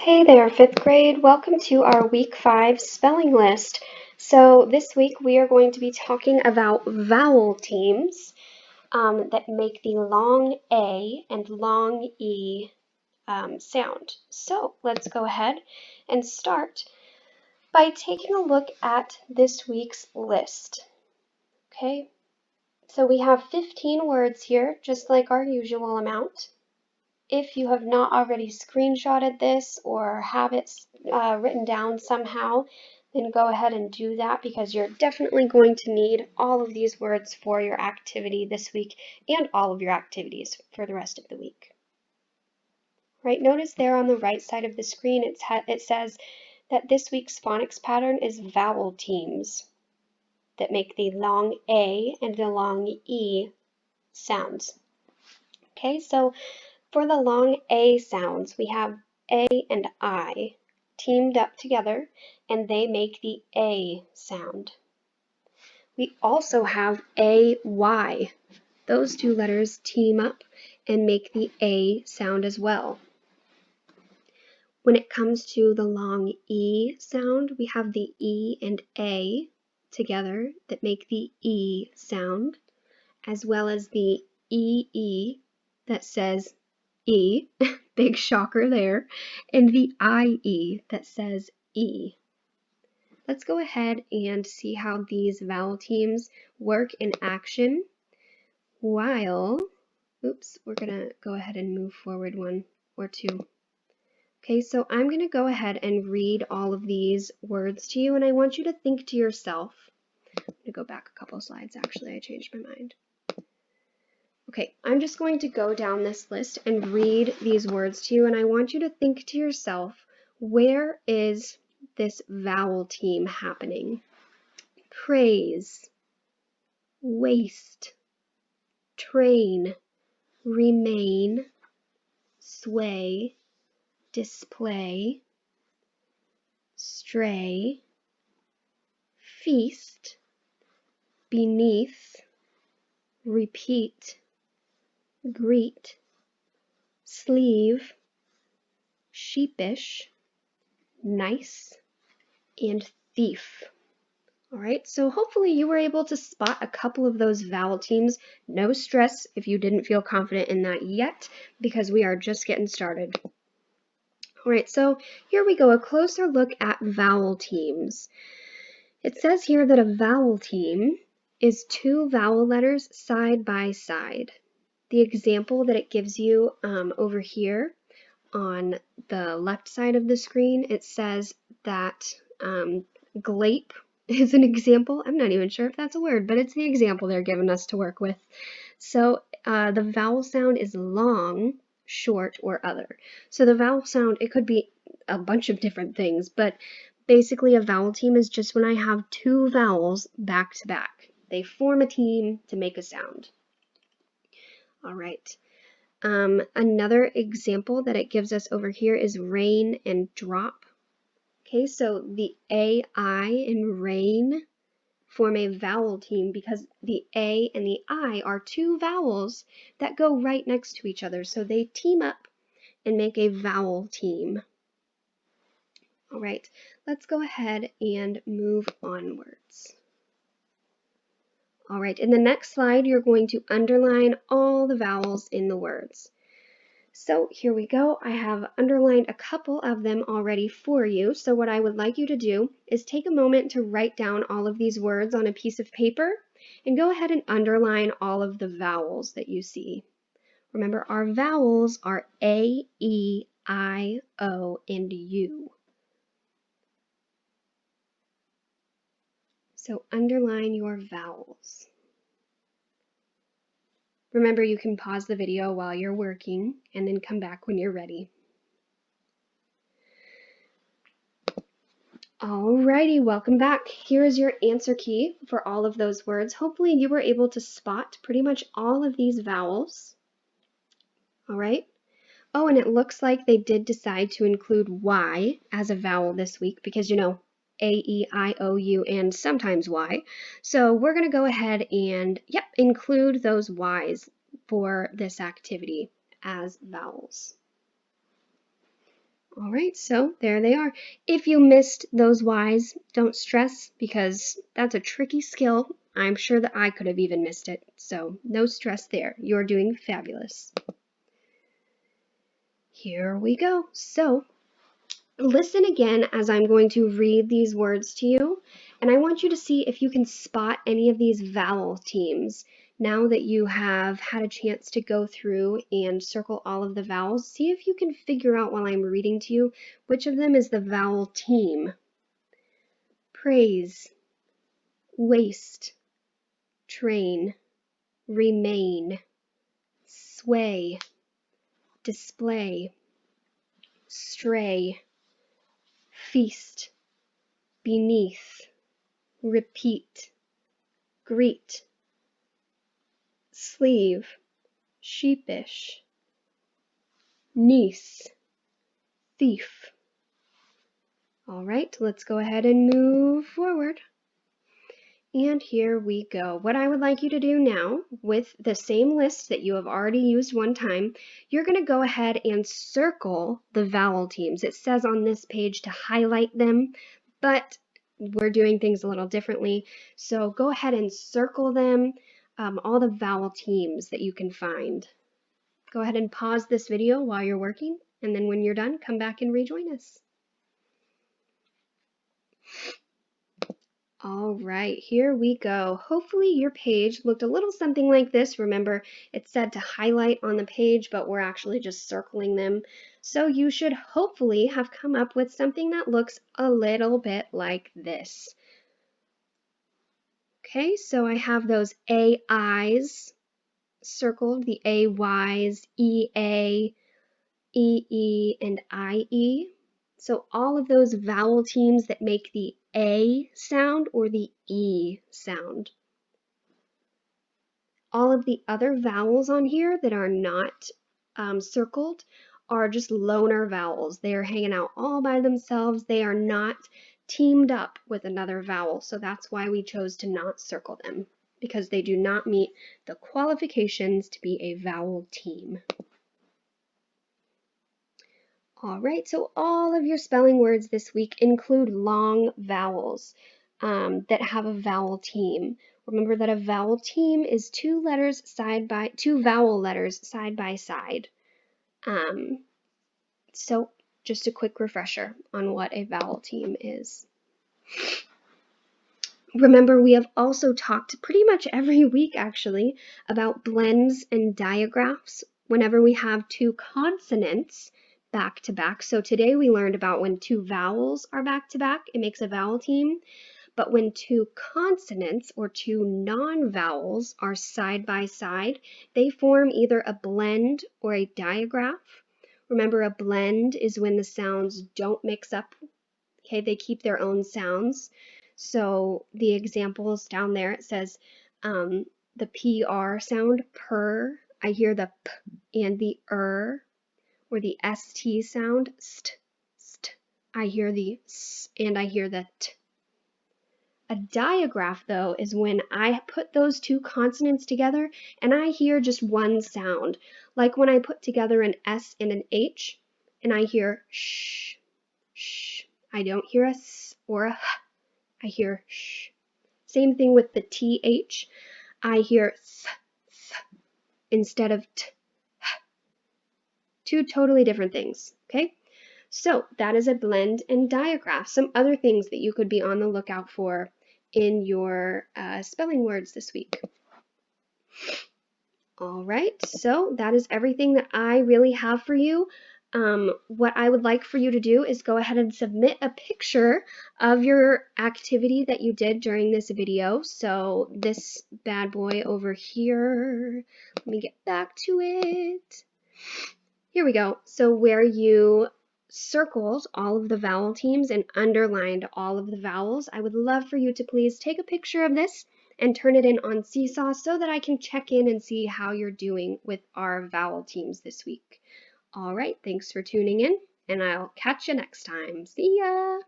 Hey there, fifth grade. Welcome to our week 5 spelling list. So this week we are going to be talking about vowel teams that make the long A and long E sound. So let's go ahead and start by taking a look at this week's list. Okay, so we have 15 words here, just like our usual amount. If you have not already screenshotted this or have it written down somehow, then go ahead and do that because you're definitely going to need all of these words for your activity this week and all of your activities for the rest of the week. Right, notice there on the right side of the screen it says that this week's phonics pattern is vowel teams that make the long A and the long E sounds. Okay, so for the long A sounds, we have A and I teamed up together, and they make the A sound. We also have AY. Those two letters team up and make the A sound as well. When it comes to the long E sound, we have the E and A together that make the E sound, as well as the EE that says E, big shocker there, and the IE that says E. Let's go ahead and see how these vowel teams work in action while, we're going to go ahead and move forward one or two. Okay, so I'm going to go ahead and read all of these words to you, and I want you to think to yourself. I'm going to go back a couple slides, actually, I changed my mind. Okay, I'm just going to go down this list and read these words to you, and I want you to think to yourself, where is this vowel team happening? Praise, waste, train, remain, sway, display, stray, feast, beneath, repeat, greet, sleeve, sheepish, nice, and thief. All right, so hopefully you were able to spot a couple of those vowel teams. No stress if you didn't feel confident in that yet, because we are just getting started. All right, so here we go, a closer look at vowel teams. It says here that a vowel team is two vowel letters side by side. The example that it gives you over here on the left side of the screen, it says that glape is an example. I'm not even sure if that's a word, but it's the example they're giving us to work with. So the vowel sound is long, short, or other. So the vowel sound, it could be a bunch of different things, but basically a vowel team is just when I have two vowels back to back. They form a team to make a sound. All right. Another example that it gives us over here is rain and drop. Okay, so the AI in rain form a vowel team because the A and the I are two vowels that go right next to each other. So they team up and make a vowel team. All right, let's go ahead and move onwards. All right, in the next slide, you're going to underline all the vowels in the words. So here we go. I have underlined a couple of them already for you. So what I would like you to do is take a moment to write down all of these words on a piece of paper and go ahead and underline all of the vowels that you see. Remember, our vowels are A, E, I, O, and U. So underline your vowels. Remember, you can pause the video while you're working and then come back when you're ready. Alrighty, welcome back. Here is your answer key for all of those words. Hopefully you were able to spot pretty much all of these vowels. All right. Oh, and it looks like they did decide to include Y as a vowel this week because, you know, A, E, I, O, U, and sometimes Y. So we're going to go ahead and, include those Ys for this activity as vowels. All right, so there they are. If you missed those Y's, don't stress because that's a tricky skill. I'm sure that I could have even missed it, so no stress there. You're doing fabulous. Here we go. So listen again as I'm going to read these words to you, and I want you to see if you can spot any of these vowel teams. Now that you have had a chance to go through and circle all of the vowels, see if you can figure out while I'm reading to you which of them is the vowel team. Praise, waste, train, remain, sway, display, stray, feast, beneath, repeat, greet, sleeve, sheepish, niece, thief. All right, let's go ahead and move forward. And here we go. What I would like you to do now, with the same list that you have already used one time, you're going to go ahead and circle the vowel teams. It says on this page to highlight them, but we're doing things a little differently. So go ahead and circle them, all the vowel teams that you can find. Go ahead and pause this video while you're working, and then when you're done, come back and rejoin us. All right, here we go. Hopefully your page looked a little something like this. Remember, it said to highlight on the page, but we're actually just circling them. So you should hopefully have come up with something that looks a little bit like this. Okay, so I have those AIs circled, the AYs, EA, EE, and IE. So all of those vowel teams that make the A sound or the E sound. All of the other vowels on here that are not circled are just loner vowels. They are hanging out all by themselves. They are not teamed up with another vowel. So that's why we chose to not circle them, because they do not meet the qualifications to be a vowel team. All right, so all of your spelling words this week include long vowels that have a vowel team. Remember that a vowel team is two vowel letters side by side. So just a quick refresher on what a vowel team is. Remember, we have also talked pretty much every week, actually, about blends and digraphs whenever we have two consonants back to back. So today we learned about when two vowels are back to back, it makes a vowel team. But when two consonants or two non-vowels are side by side, they form either a blend or a digraph. Remember, a blend is when the sounds don't mix up. Okay, they keep their own sounds. So the examples down there, it says the PR sound, per. I hear the p and the or the ST sound, st, st. I hear the s and I hear the t. A digraph, though, is when I put those two consonants together and I hear just one sound. Like when I put together an S and an H and I hear sh, sh. I don't hear a s or a h. I hear sh. Same thing with the TH. I hear th, th instead of t, h. Two totally different things, okay? So that is a blend and digraph. Some other things that you could be on the lookout for in your spelling words this week. All right, so that is everything that I really have for you. What I would like for you to do is go ahead and submit a picture of your activity that you did during this video. So this bad boy over here, let me get back to it. Here we go. So where you circled all of the vowel teams and underlined all of the vowels, I would love for you to please take a picture of this and turn it in on Seesaw so that I can check in and see how you're doing with our vowel teams this week. All right, thanks for tuning in, and I'll catch you next time. See ya!